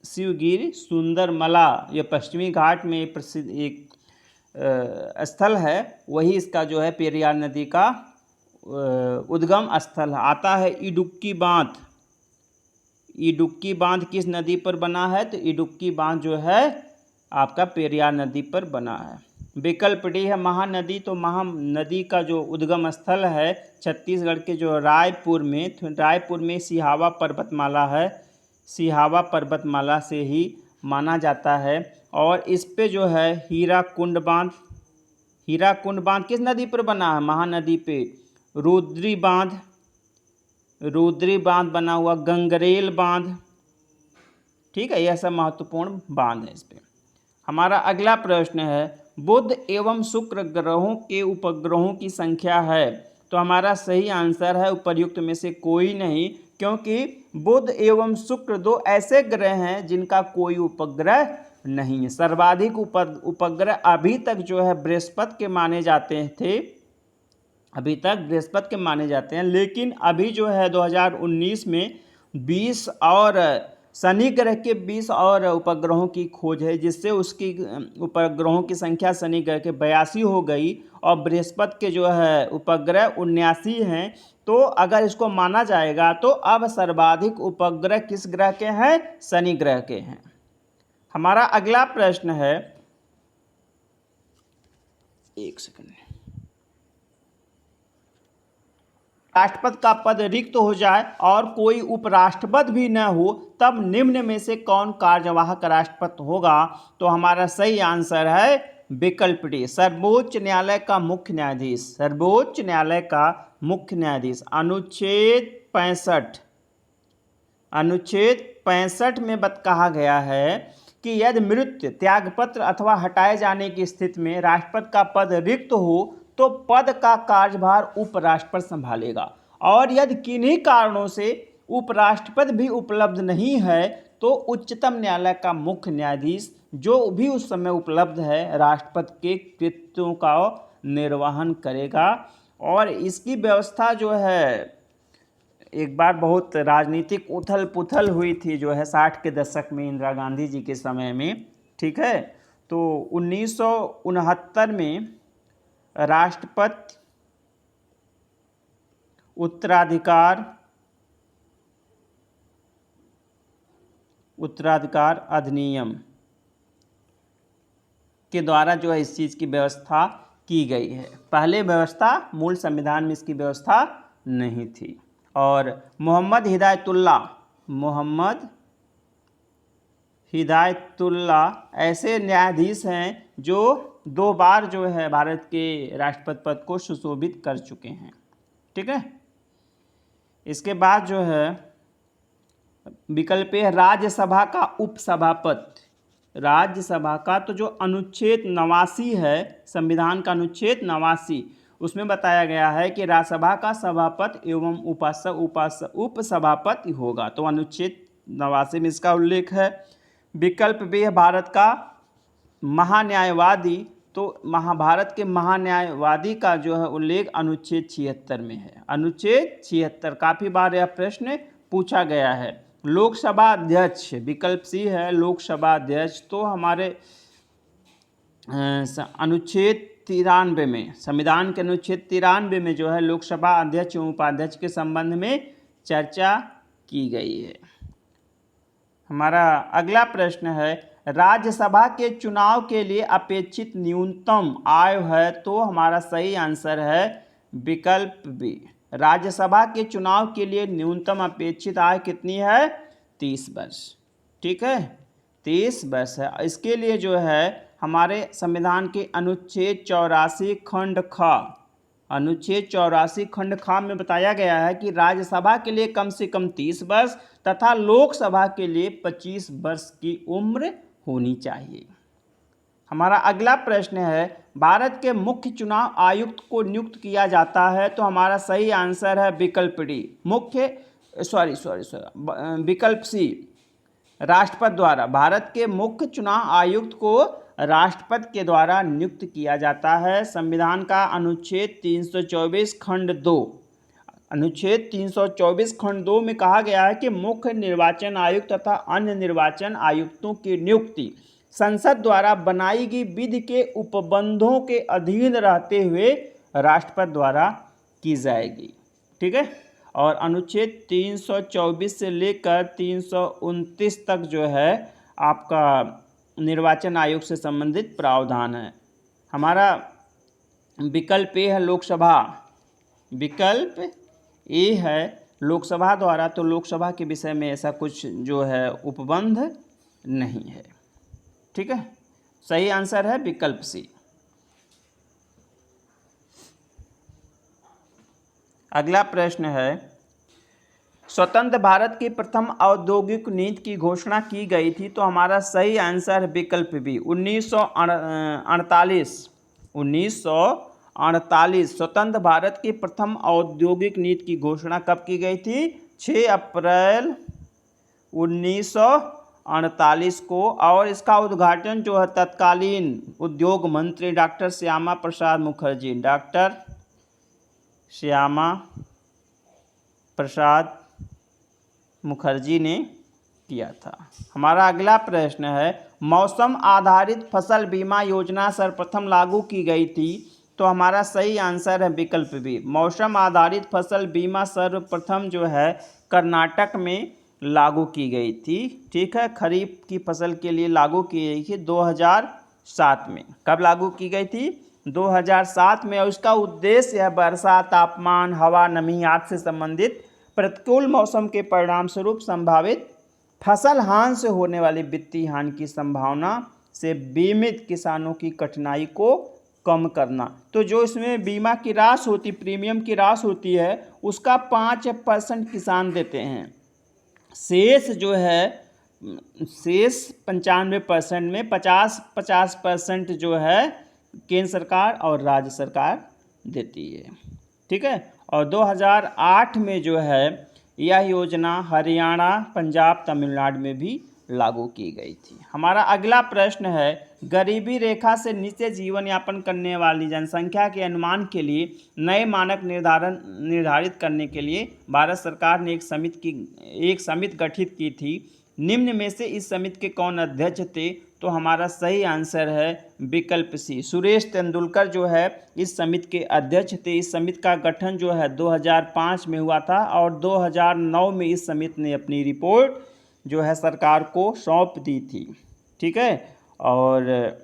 Speaker 1: शिवगिरी सुंदरमला यह पश्चिमी घाट में प्रसिद्ध एक स्थल है। वही इसका जो है पेरियार नदी का उद्गम स्थल आता है। इडुक्की बांध। इडुक्की बांध किस नदी पर बना है? तो इडुक्की बांध जो है आपका पेरियार नदी पर बना है। विकल्प डी है महानदी। तो महानदी का जो उद्गम स्थल है छत्तीसगढ़ के जो रायपुर में सिहावा पर्वतमाला है। सिहावा पर्वतमाला से ही माना जाता है और इस पे जो है हीराकुंड बांध किस नदी पर बना है? महानदी पे। रुद्री बांध बना हुआ। गंगरेल बांध। ठीक है, यह सब महत्वपूर्ण बांध है इस पे। हमारा अगला प्रश्न है बुध एवं शुक्र ग्रहों के उपग्रहों की संख्या है। तो हमारा सही आंसर है उपर्युक्त में से कोई नहीं, क्योंकि बुध एवं शुक्र दो ऐसे ग्रह हैं जिनका कोई उपग्रह नहीं है। सर्वाधिक उपग्रह अभी तक जो है बृहस्पति के माने जाते थे। अभी तक बृहस्पति के माने जाते हैं, लेकिन अभी जो है 2019 में 20 और शनि ग्रह के 20 और उपग्रहों की खोज है, जिससे उसकी उपग्रहों की संख्या शनि ग्रह के 82 हो गई और बृहस्पति के जो है उपग्रह 79 हैं। तो अगर इसको माना जाएगा तो अब सर्वाधिक उपग्रह किस ग्रह के हैं? शनि ग्रह के हैं। हमारा अगला प्रश्न है, एक सेकंड, राष्ट्रपति का पद रिक्त हो जाए और कोई उपराष्ट्रपति भी न हो तब निम्न में से कौन कार्यवाहक राष्ट्रपति होगा? तो हमारा सही आंसर है विकल्प डी, सर्वोच्च न्यायालय का मुख्य न्यायाधीश। सर्वोच्च न्यायालय का मुख्य न्यायाधीश। अनुच्छेद 65 में कहा गया है कि यदि मृत्यु, त्यागपत्र अथवा हटाए जाने की स्थिति में राष्ट्रपति का पद रिक्त हो तो पद का कार्यभार उपराष्ट्रपति संभालेगा, और यदि किन्हीं कारणों से उपराष्ट्रपति भी उपलब्ध नहीं है तो उच्चतम न्यायालय का मुख्य न्यायाधीश जो भी उस समय उपलब्ध है राष्ट्रपति के कृत्यों का निर्वहन करेगा। और इसकी व्यवस्था जो है एक बार बहुत राजनीतिक उथल पुथल हुई थी जो है 60 के दशक में इंदिरा गांधी जी के समय में। ठीक है, तो 1969 में राष्ट्रपति उत्तराधिकार अधिनियम के द्वारा जो है इस चीज़ की व्यवस्था की गई है। पहले व्यवस्था मूल संविधान में इसकी व्यवस्था नहीं थी। और मोहम्मद हिदायतुल्लाह ऐसे न्यायाधीश हैं जो 2 बार जो है भारत के राष्ट्रपति पद को सुशोभित कर चुके हैं। ठीक है, इसके बाद जो है विकल्प है राज्यसभा का उपसभापति। राज्यसभा का तो जो अनुच्छेद 89 है संविधान का, अनुच्छेद 89, उसमें बताया गया है कि राज्यसभा का सभापति एवं उपसभापति होगा। तो अनुच्छेद 89 में इसका उल्लेख है। विकल्प भी है भारत का महान्यायवादी। तो महाभारत के महान्यायवादी का जो है उल्लेख अनुच्छेद 76 में है। अनुच्छेद 76 काफ़ी बार यह प्रश्न पूछा गया है। लोकसभा अध्यक्ष, विकल्प सी है लोकसभा अध्यक्ष। तो हमारे अनुच्छेद 93 में, संविधान के अनुच्छेद 93 में जो है लोकसभा अध्यक्ष एवं उपाध्यक्ष के संबंध में चर्चा की गई है। हमारा अगला प्रश्न है राज्यसभा के चुनाव के लिए अपेक्षित न्यूनतम आयु है। तो हमारा सही आंसर है विकल्प बी, राज्यसभा के चुनाव के लिए न्यूनतम अपेक्षित आयु कितनी है? 30 वर्ष। ठीक है, 23 वर्ष है। इसके लिए जो है हमारे संविधान के अनुच्छेद 84 खंड ख, अनुच्छेद 84 खंड ख में बताया गया है कि राज्यसभा के लिए कम से कम 30 वर्ष तथा लोकसभा के लिए 25 वर्ष की उम्र होनी चाहिए। हमारा अगला प्रश्न है, भारत के मुख्य चुनाव आयुक्त को नियुक्त किया जाता है, तो हमारा सही आंसर है विकल्प डी, विकल्प सी, राष्ट्रपति द्वारा। भारत के मुख्य चुनाव आयुक्त को राष्ट्रपति के द्वारा नियुक्त किया जाता है। संविधान का अनुच्छेद 324 खंड 2, अनुच्छेद 324 खंड 2 में कहा गया है कि मुख्य निर्वाचन आयुक्त तथा अन्य निर्वाचन आयुक्तों की नियुक्ति संसद द्वारा बनाई गई विधि के उपबंधों के अधीन रहते हुए राष्ट्रपति द्वारा की जाएगी। ठीक है, और अनुच्छेद 324 से लेकर 329 तक जो है आपका निर्वाचन आयोग से संबंधित प्रावधान है। हमारा विकल्प ए है लोकसभा, विकल्प ए है लोकसभा द्वारा, तो लोकसभा के विषय में ऐसा कुछ जो है उपबंध नहीं है। ठीक है, सही आंसर है विकल्प सी। अगला प्रश्न है, स्वतंत्र भारत की प्रथम औद्योगिक नीति की घोषणा की गई थी, तो हमारा सही आंसर है विकल्प बी 1948 स्वतंत्र भारत की प्रथम औद्योगिक नीति की घोषणा कब की गई थी? 6 अप्रैल 1948 को, और इसका उद्घाटन जो है तत्कालीन उद्योग मंत्री डॉक्टर श्यामा प्रसाद मुखर्जी, डॉक्टर श्यामा प्रसाद मुखर्जी ने किया था। हमारा अगला प्रश्न है, मौसम आधारित फसल बीमा योजना सर्वप्रथम लागू की गई थी, तो हमारा सही आंसर है विकल्प बी, मौसम आधारित फसल बीमा सर्वप्रथम जो है कर्नाटक में लागू की गई थी। ठीक है, खरीफ की फसल के लिए लागू की गई थी 2007 में। कब लागू की गई थी? 2007 में। और उसका उद्देश्य है वर्षा, तापमान, हवा, नमी आदि से संबंधित प्रतिकूल मौसम के परिणाम स्वरूप संभावित फसल हानि से होने वाली वित्तीय हानि की संभावना से बीमित किसानों की कठिनाई को कम करना। तो जो इसमें बीमा की राशि होती, प्रीमियम की राशि होती है, उसका 5% किसान देते हैं। शेष जो है, शेष 95% में 50% जो है केंद्र सरकार और राज्य सरकार देती है। ठीक है, और 2008 में जो है यह योजना हरियाणा, पंजाब, तमिलनाडु में भी लागू की गई थी। हमारा अगला प्रश्न है, गरीबी रेखा से नीचे जीवन यापन करने वाली जनसंख्या के अनुमान के लिए नए मानक निर्धारित करने के लिए भारत सरकार ने एक समिति गठित की थी। निम्न में से इस समिति के कौन अध्यक्ष थे? तो हमारा सही आंसर है विकल्प सी, सुरेश तेंदुलकर जो है इस समिति के अध्यक्ष थे। इस समिति का गठन जो है 2005 में हुआ था, और 2009 में इस समिति ने अपनी रिपोर्ट जो है सरकार को सौंप दी थी। ठीक है, और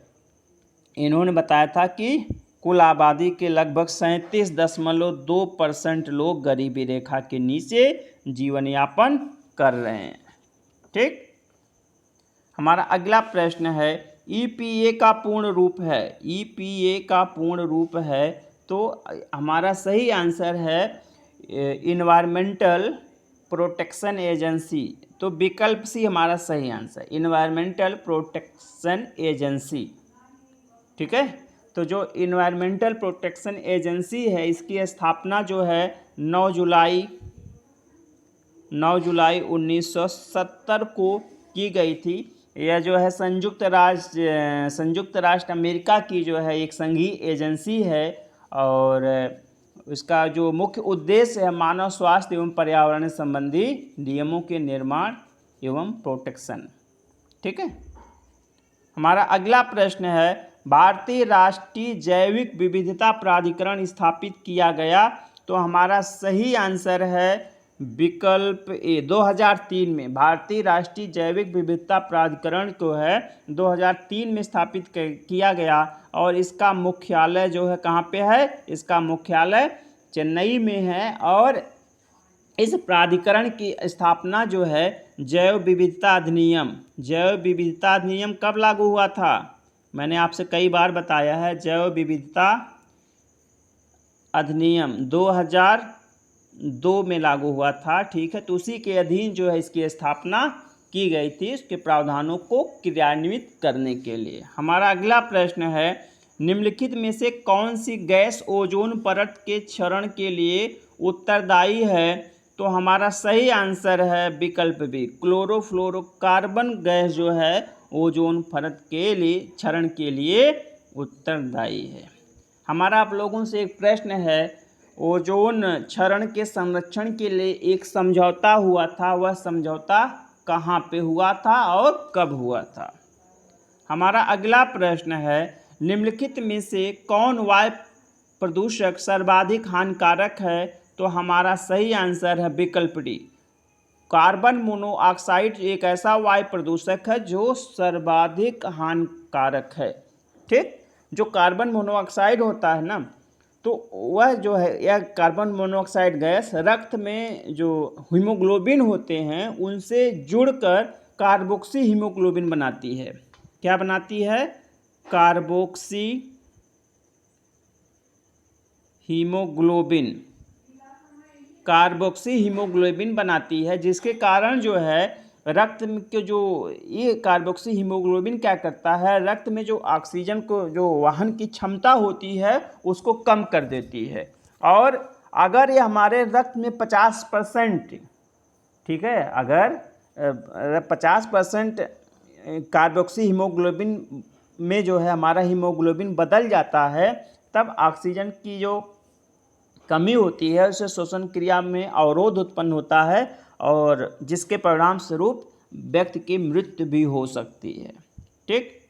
Speaker 1: इन्होंने बताया था कि कुल आबादी के लगभग 37.2% लोग गरीबी रेखा के नीचे जीवन यापन कर रहे हैं। ठीक, हमारा अगला प्रश्न है, ईपीए का पूर्ण रूप है, ईपीए का पूर्ण रूप है, तो हमारा सही आंसर है इन्वायरमेंटल प्रोटेक्शन एजेंसी। तो विकल्प सी हमारा सही आंसर, इन्वायरमेंटल प्रोटेक्शन एजेंसी। ठीक है, तो जो इन्वायरमेंटल प्रोटेक्शन एजेंसी है, इसकी स्थापना जो है 9 जुलाई 1970 को की गई थी। यह जो है संयुक्त राष्ट्र अमेरिका की जो है एक संघीय एजेंसी है, और इसका जो मुख्य उद्देश्य है मानव स्वास्थ्य एवं पर्यावरण संबंधी नियमों के निर्माण एवं प्रोटेक्शन। ठीक है, हमारा अगला प्रश्न है, भारतीय राष्ट्रीय जैविक विविधता प्राधिकरण स्थापित किया गया, तो हमारा सही आंसर है विकल्प ए, 2003 में। भारतीय राष्ट्रीय जैविक विविधता प्राधिकरण को है 2003 में स्थापित किया गया, और इसका मुख्यालय जो है कहाँ पे है? इसका मुख्यालय चेन्नई में है, और इस प्राधिकरण की स्थापना जो है जैव विविधता अधिनियम कब लागू हुआ था? मैंने आपसे कई बार बताया है, जैव विविधता अधिनियम 2002 में लागू हुआ था। ठीक है, तो उसी के अधीन जो है इसकी स्थापना की गई थी, उसके प्रावधानों को क्रियान्वित करने के लिए। हमारा अगला प्रश्न है, निम्नलिखित में से कौन सी गैस ओजोन परत के क्षरण के लिए उत्तरदायी है? तो हमारा सही आंसर है विकल्प बी, क्लोरोफ्लोरोकार्बन गैस जो है ओजोन परत के लिए क्षरण के लिए उत्तरदायी है। हमारा आप लोगों से एक प्रश्न है, ओजोन क्षरण के संरक्षण के लिए एक समझौता हुआ था, वह समझौता कहाँ पे हुआ था और कब हुआ था? हमारा अगला प्रश्न है, निम्नलिखित में से कौन वायु प्रदूषक सर्वाधिक हानिकारक है? तो हमारा सही आंसर है विकल्प डी, कार्बन मोनोऑक्साइड एक ऐसा वायु प्रदूषक है जो सर्वाधिक हानिकारक है। ठीक, जो कार्बन मोनोऑक्साइड होता है ना, तो वह जो है यह कार्बन मोनोऑक्साइड गैस रक्त में जो हीमोग्लोबिन होते हैं उनसे जुड़कर कार्बोक्सी हीमोग्लोबिन बनाती है। क्या बनाती है? कार्बोक्सी हीमोग्लोबिन बनाती है, जिसके कारण जो है रक्त के जो ये कार्बोक्सी हीमोग्लोबिन क्या करता है, रक्त में जो ऑक्सीजन को जो वहन की क्षमता होती है उसको कम कर देती है। और अगर ये हमारे रक्त में 50%, ठीक है, अगर 50% कार्बोक्सी हीमोग्लोबिन में जो है हमारा हीमोग्लोबिन बदल जाता है, तब ऑक्सीजन की जो कमी होती है उससे श्वसन क्रिया में अवरोध उत्पन्न होता है और जिसके परिणाम स्वरूप व्यक्ति की मृत्यु भी हो सकती है। ठीक,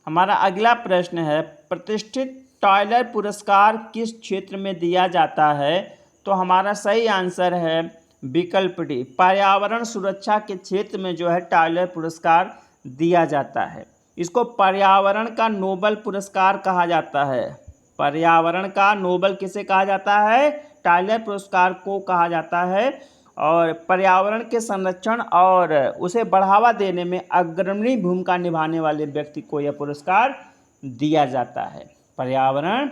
Speaker 1: हमारा अगला प्रश्न है, प्रतिष्ठित टायलर पुरस्कार किस क्षेत्र में दिया जाता है? तो हमारा सही आंसर है विकल्प डी, पर्यावरण सुरक्षा के क्षेत्र में जो है टायलर पुरस्कार दिया जाता है। इसको पर्यावरण का नोबेल पुरस्कार कहा जाता है। पर्यावरण का नोबेल किसे कहा जाता है? टायलर पुरस्कार को कहा जाता है। और पर्यावरण के संरक्षण और उसे बढ़ावा देने में अग्रणी भूमिका निभाने वाले व्यक्ति को यह पुरस्कार दिया जाता है। पर्यावरण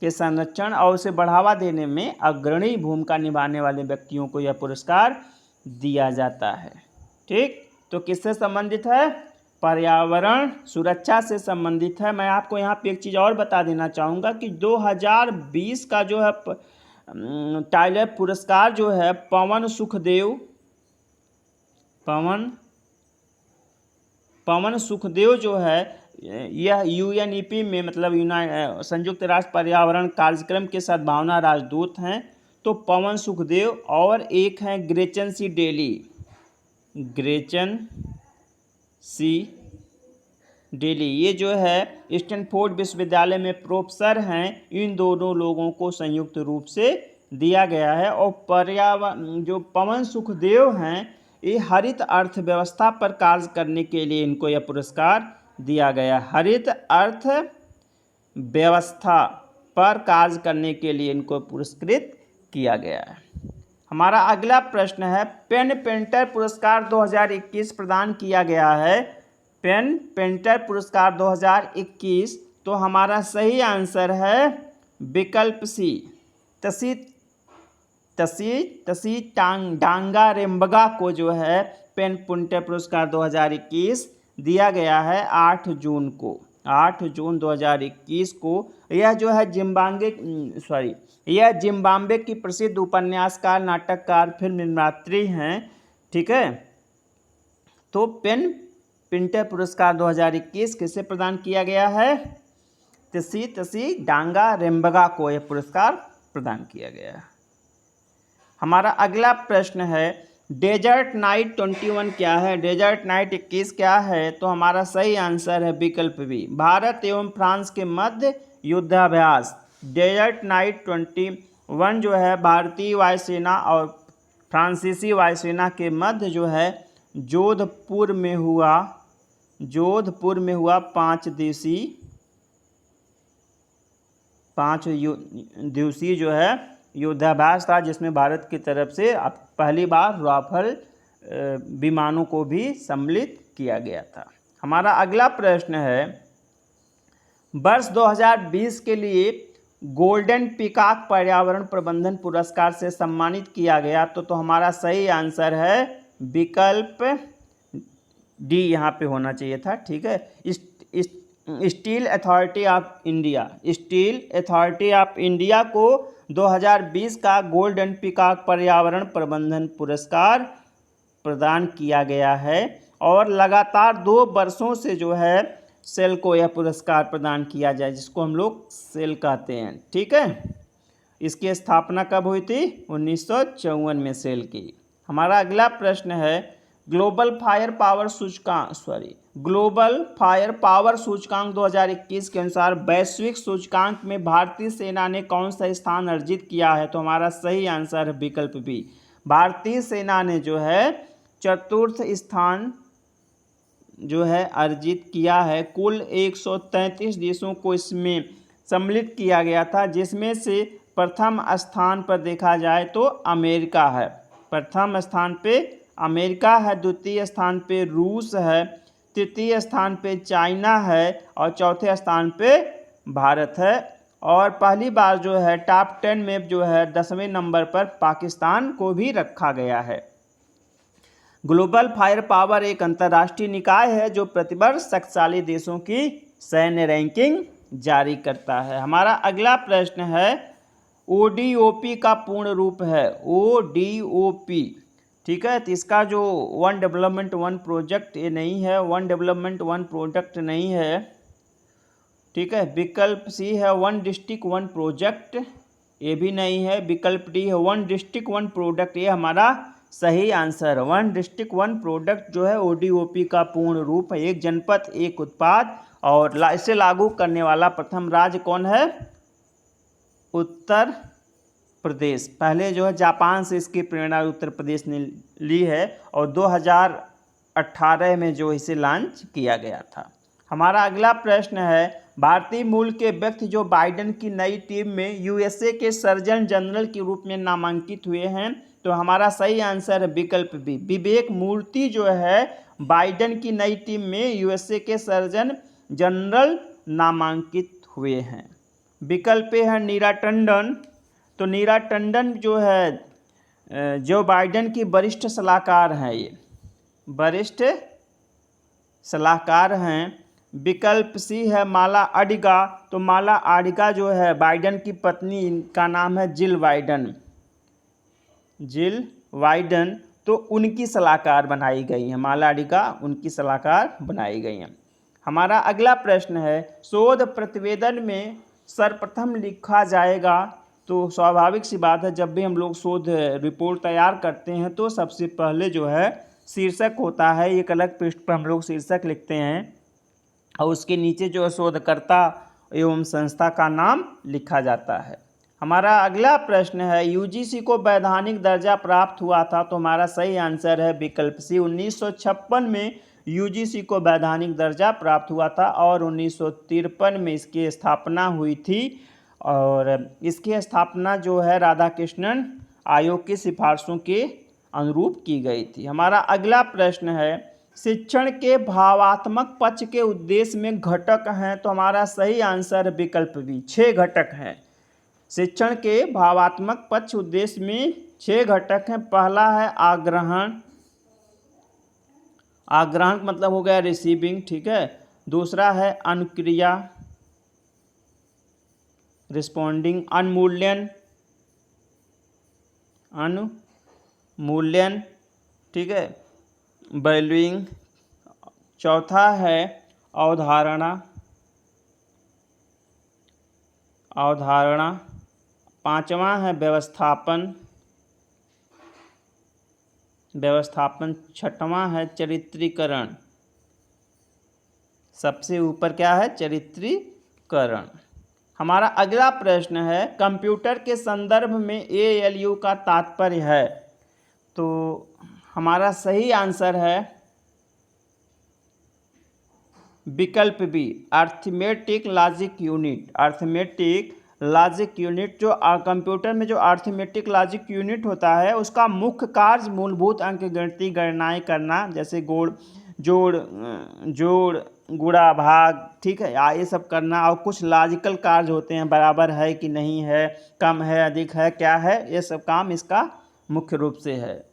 Speaker 1: के संरक्षण और उसे बढ़ावा देने में अग्रणी भूमिका निभाने वाले व्यक्तियों को यह पुरस्कार दिया जाता है। ठीक, तो किससे संबंधित है? पर्यावरण सुरक्षा से संबंधित है। मैं आपको यहाँ पे एक चीज़ और बता देना चाहूँगा कि 2020 का जो है टायलर पुरस्कार जो है पवन सुखदेव जो है यह यूएनईपी में मतलब संयुक्त राष्ट्र पर्यावरण कार्यक्रम के सद्भावना राजदूत हैं। तो पवन सुखदेव और एक हैं ग्रेचन सी डेली, ये जो है स्टैनफोर्ड विश्वविद्यालय में प्रोफेसर हैं। इन दोनों लोगों को संयुक्त रूप से दिया गया है। और पर्यावरण जो पवन सुखदेव हैं ये हरित अर्थव्यवस्था पर कार्य करने के लिए इनको यह पुरस्कार दिया गया। हरित अर्थव्यवस्था पर कार्य करने के लिए इनको पुरस्कृत किया गया है। हमारा अगला प्रश्न है, पेन पेंटर पुरस्कार 2021 प्रदान किया गया है। पेन पेंटर पुरस्कार 2021, तो हमारा सही आंसर है विकल्प सी, तसी डांगा रेम्बगा को जो है पेन पेंटर पुरस्कार 2021 दिया गया है 8 जून 2021 को। यह जो है जिम्बाब्वे की प्रसिद्ध उपन्यासकार, नाटककार, फिल्म निर्मात्री हैं। ठीक है, तो पेन पेंटर पुरस्कार 2021 किसे प्रदान किया गया है? तसी डांगा रेम्बगा को यह पुरस्कार प्रदान किया गया है। हमारा अगला प्रश्न है, डेजर्ट नाइट 21 क्या है? डेजर्ट नाइट 21 क्या है? तो हमारा सही आंसर है विकल्प बी, भारत एवं फ्रांस के मध्य युद्धाभ्यास। डेजर्ट नाइट 21 जो है भारतीय वायुसेना और फ्रांसीसी वायुसेना के मध्य जो है जोधपुर में हुआ 5 दिवसीय जो है युद्धाभ्यास था जिसमें भारत की तरफ से पहली बार राफेल विमानों को भी सम्मिलित किया गया था। हमारा अगला प्रश्न है, वर्ष 2020 के लिए गोल्डन पीकॉक पर्यावरण प्रबंधन पुरस्कार से सम्मानित किया गया तो हमारा सही आंसर है विकल्प डी, यहाँ पे होना चाहिए था। ठीक है, steel authority of India, steel authority of India को 2020 का गोल्डन पीकॉक पर्यावरण प्रबंधन पुरस्कार प्रदान किया गया है और लगातार 2 वर्षों से जो है सेल को यह पुरस्कार प्रदान किया जाए, जिसको हम लोग सेल कहते हैं। ठीक है, इसकी स्थापना कब हुई थी? 1954 में सेल की। हमारा अगला प्रश्न है, ग्लोबल फायर पावर सूचकांक 2021 के अनुसार वैश्विक सूचकांक में भारतीय सेना ने कौन सा स्थान अर्जित किया है? तो हमारा सही आंसर है विकल्प बी। भारतीय सेना ने जो है 4th स्थान जो है अर्जित किया है। कुल 133 देशों को इसमें सम्मिलित किया गया था, जिसमें से प्रथम स्थान पर देखा जाए तो अमेरिका है। प्रथम स्थान पे अमेरिका है, द्वितीय स्थान पे रूस है, तृतीय स्थान पे चाइना है और चौथे स्थान पे भारत है। और पहली बार जो है टॉप 10 में जो है 10वें नंबर पर पाकिस्तान को भी रखा गया है। ग्लोबल फायर पावर एक अंतर्राष्ट्रीय निकाय है जो प्रतिवर्ष शक्तिशाली देशों की सैन्य रैंकिंग जारी करता है। हमारा अगला प्रश्न है, ODOP का पूर्ण रूप है ODOP। ठीक है, तो इसका जो वन डेवलपमेंट वन प्रोजेक्ट ये नहीं है, वन डेवलपमेंट वन प्रोजेक्ट नहीं है। ठीक है, विकल्प सी है वन डिस्ट्रिक्ट वन प्रोजेक्ट, ये भी नहीं है। विकल्प डी है वन डिस्ट्रिक्ट वन प्रोडक्ट, ये हमारा सही आंसर है। वन डिस्ट्रिक्ट वन प्रोडक्ट जो है ODOP का पूर्ण रूप है। एक जनपद एक उत्पाद, और इसे लागू करने वाला प्रथम राज्य कौन है? उत्तर प्रदेश। पहले जो है जापान से इसकी प्रेरणा उत्तर प्रदेश ने ली है और 2018 में जो इसे लॉन्च किया गया था। हमारा अगला प्रश्न है, भारतीय मूल के व्यक्ति जो बाइडेन की नई टीम में USA के सर्जन जनरल के रूप में नामांकित हुए हैं, तो हमारा सही आंसर है विकल्प बी। विवेक मूर्ति जो है बाइडेन की नई टीम में USA के सर्जन जनरल नामांकित हुए हैं। विकल्प ए है नीरा टंडन। तो नीरा टंडन जो है जो बाइडेन की वरिष्ठ सलाहकार हैं, ये वरिष्ठ सलाहकार हैं। विकल्प सी है माला अडिगा। तो माला अडिगा जो है बाइडेन की पत्नी, इनका नाम है जिल बाइडेन, तो उनकी सलाहकार बनाई गई हैं। माला अडिगा उनकी सलाहकार बनाई गई हैं। हमारा अगला प्रश्न है, शोध प्रतिवेदन में सर्वप्रथम लिखा जाएगा। तो स्वाभाविक सी बात है, जब भी हम लोग शोध रिपोर्ट तैयार करते हैं तो सबसे पहले जो है शीर्षक होता है, एक अलग पृष्ठ पर हम लोग शीर्षक लिखते हैं और उसके नीचे जो शोधकर्ता एवं संस्था का नाम लिखा जाता है। हमारा अगला प्रश्न है, UGC को वैधानिक दर्जा प्राप्त हुआ था। तो हमारा सही आंसर है विकल्प सी। 1956 में UGC को वैधानिक दर्जा प्राप्त हुआ था और 1953 में इसकी स्थापना हुई थी और इसकी स्थापना जो है राधाकृष्णन आयोग की सिफारिशों के अनुरूप की गई थी। हमारा अगला प्रश्न है, शिक्षण के भावात्मक पक्ष के उद्देश्य में घटक हैं। तो हमारा सही आंसर विकल्प बी, 6 घटक हैं। शिक्षण के भावात्मक पक्ष उद्देश्य में 6 घटक हैं। पहला है आग्रहण, आग्रहण मतलब हो गया रिसीविंग। ठीक है, दूसरा है अनुक्रिया रिस्पॉन्डिंग, अनुमूल्यन, ठीक है, वैल्यूइंग। चौथा है अवधारणा, पांचवा है व्यवस्थापन, छठवां है चरित्रीकरण, सबसे ऊपर क्या है? चरित्रीकरण। हमारा अगला प्रश्न है, कंप्यूटर के संदर्भ में ALU का तात्पर्य है। तो हमारा सही आंसर है विकल्प B, arithmetic logic unit. Arithmetic logic unit, जो कंप्यूटर में जो अर्थमेटिक लॉजिक यूनिट होता है उसका मुख्य कार्य मूलभूत अंकगणितीय गणनाएं करना, जैसे जोड़ गुणा भाग, ठीक है, ये सब करना। और कुछ लॉजिकल कार्य होते हैं, बराबर है कि नहीं है, कम है अधिक है क्या है, ये सब काम इसका मुख्य रूप से है।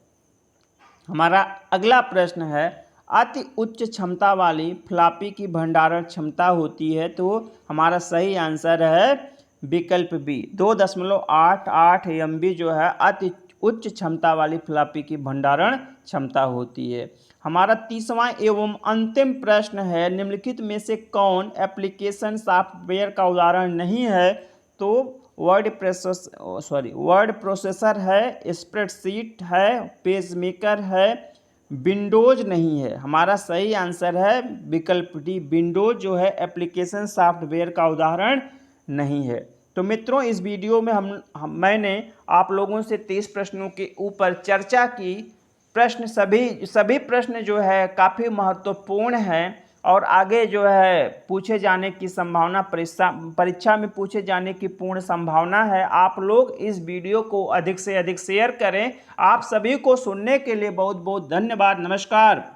Speaker 1: हमारा अगला प्रश्न है, अति उच्च क्षमता वाली फ्लॉपी की भंडारण क्षमता होती है, तो हमारा सही आंसर है विकल्प बी, 2.88 MB जो है अति उच्च क्षमता वाली फ्लॉपी की भंडारण क्षमता होती है। हमारा तीसवां एवं अंतिम प्रश्न है, निम्नलिखित में से कौन एप्लीकेशन सॉफ्टवेयर का उदाहरण नहीं है, तो वर्ड प्रोसेसर है, स्प्रेडशीट है, पेजमेकर है, विंडोज नहीं है। हमारा सही आंसर है विकल्प डी, विंडोज जो है एप्लीकेशन सॉफ्टवेयर का उदाहरण नहीं है। तो मित्रों, इस वीडियो में मैंने आप लोगों से 30 प्रश्नों के ऊपर चर्चा की। प्रश्न सभी प्रश्न जो है काफ़ी महत्वपूर्ण हैं और आगे जो है पूछे जाने की संभावना, परीक्षा में पूछे जाने की पूर्ण संभावना है। आप लोग इस वीडियो को अधिक से अधिक शेयर करें। आप सभी को सुनने के लिए बहुत बहुत धन्यवाद। नमस्कार।